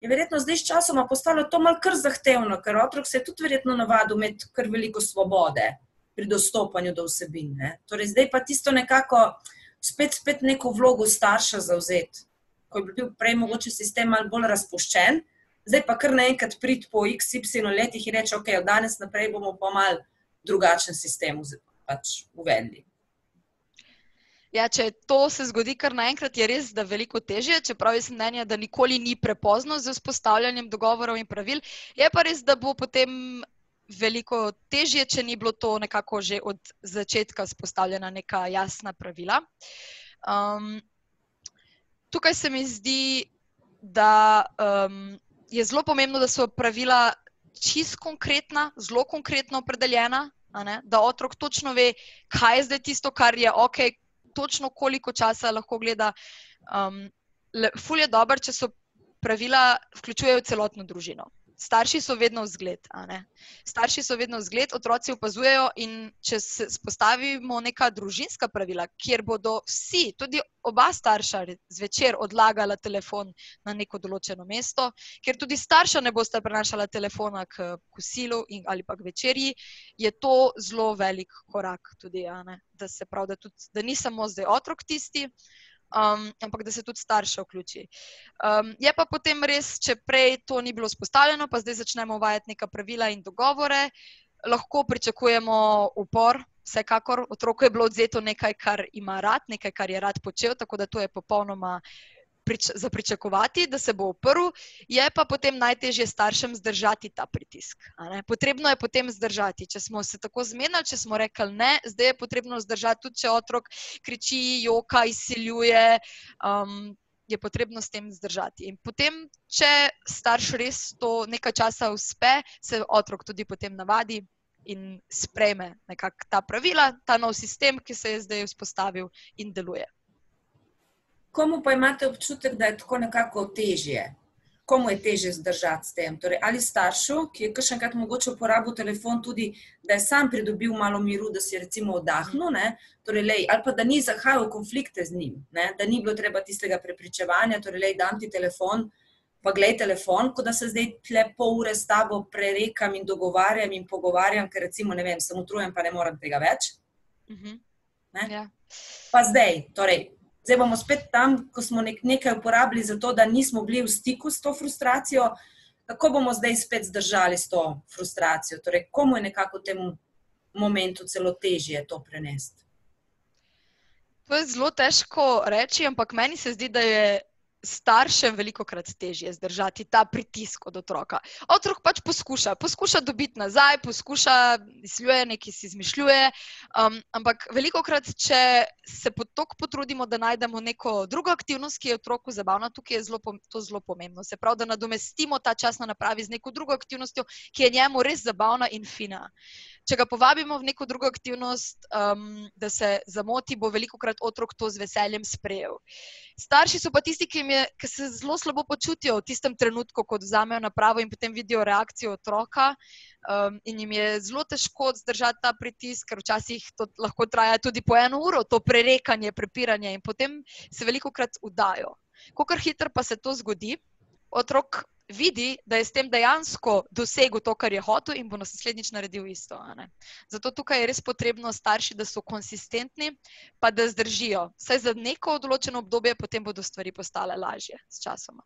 je verjetno zdaj s časoma postalo to malo kar zahtevno, ker otrok se je tudi verjetno navadil imeti kar veliko svobode pri dostopanju do vsebin. Torej zdaj pa tisto nekako spet neko vlogo starša zavzeti, ko je bil prej mogoče sistem malo bolj razpuščen, zdaj pa kar naenkrat priti po XY letih in reči, ok, od danes naprej bomo pa malo drugačen sistem pač uvedli. Ja, če to se zgodi kar naenkrat, je res, da veliko težje, čeprav jaz sem mnenja, da nikoli ni prepozno z vzpostavljanjem dogovorov in pravil. Je pa res, da bo potem veliko težje, če ni bilo to nekako že od začetka vzpostavljena neka jasna pravila. Tukaj se mi zdi, da je zelo pomembno, da so pravila čisto konkretna, zelo konkretno opredeljena, da otrok točno ve, kaj je zdaj tisto, kar je ok, točno koliko časa lahko gleda. Ful je dobro, če so pravila vključujejo celotno družino. Starši so vedno vzgled, Starši so vedno vzgled, otroci opazujejo in če se spostavimo neka družinska pravila, kjer bodo vsi, tudi oba starša zvečer odlagala telefon na neko določeno mesto, kjer tudi starša ne bosta prenašala telefona k kosilu ali pa k večerji, je to zelo velik korak tudi, da se pravi, da ni samo zdaj otrok tisti, ampak da se tudi starša vključi. Je pa potem res, če prej to ni bilo vzpostavljeno, pa zdaj začnemo uvajati neka pravila in dogovore, lahko pričakujemo upor, vsekakor. Otroku je bilo odvzeto nekaj, kar ima rad, nekaj, kar je rad počel, tako da to je popolnoma za pričakovati, da se bo uprl. Je pa potem najtežje staršem zdržati ta pritisk. Potrebno je potem zdržati. Če smo se tako zmenili, če smo rekli ne, zdaj je potrebno zdržati, tudi če otrok kriči, joka, izsiljuje, je potrebno s tem zdržati. In potem, če starš res to nekaj časa uspe, se otrok tudi potem navadi in sprejme nekako ta pravila, ta nov sistem, ki se je zdaj vzpostavil in deluje. Komu pa imate občutek, da je tako nekako težje? Komu je težje zdržati s tem? Torej, ali staršu, ki je kakšenkrat mogoče uporabil telefon tudi, da je sam pridobil malo miru, da si recimo oddahnil, torej, ali pa da ni zahajal v konflikte z njim, da ni bilo treba tistega prepričevanja, torej, dam ti telefon, pa glej telefon, kot da se zdaj tle pol ure s tabo prerekam in dogovarjam in pogovarjam, ker recimo, ne vem, sem utrujen, pa ne morem tega več. Pa zdaj, torej, zdaj bomo spet tam, ko smo nekaj uporabili za to, da nismo bili v stiku s to frustracijo, kako bomo zdaj spet zdržali s to frustracijo? Torej, komu je nekako v tem momentu celo težje to prenesti? To je zelo težko reči, ampak meni se zdi, da je staršem velikokrat težje zdržati ta pritisk od otroka. Otrok pač poskuša dobiti nazaj, izsiljuje, nekaj si izmišljuje, ampak velikokrat, če se toliko potrudimo, da najdemo neko drugo aktivnost, ki je otroku zabavna, tukaj je to zelo pomembno. Se pravi, da nadomestimo ta čas na napravi z neko drugo aktivnostjo, ki je njemu res zabavna in fina. Če ga povabimo v neko drugo aktivnost, da se zamoti, bo velikokrat otrok to z veseljem sprejel. Starši so pa tisti, ki se zelo slabo počutijo v tistem trenutku, ko vzamejo napravo in potem vidijo reakcijo otroka, in jim je zelo težko zdržati ta pritisk, ker včasih to lahko traja tudi po 1 uro, to prerekanje, prepiranje, in potem se velikokrat vdajo. Kakor hitro pa se to zgodi, otrok vidi, da je s tem dejansko dosegel to, kar je hotel, in bo naslednjič naredil isto. Zato tukaj je res potrebno starši, da so konsistentni, pa da zdržijo. Saj za neko določeno obdobje potem bodo stvari postale lažje s časoma.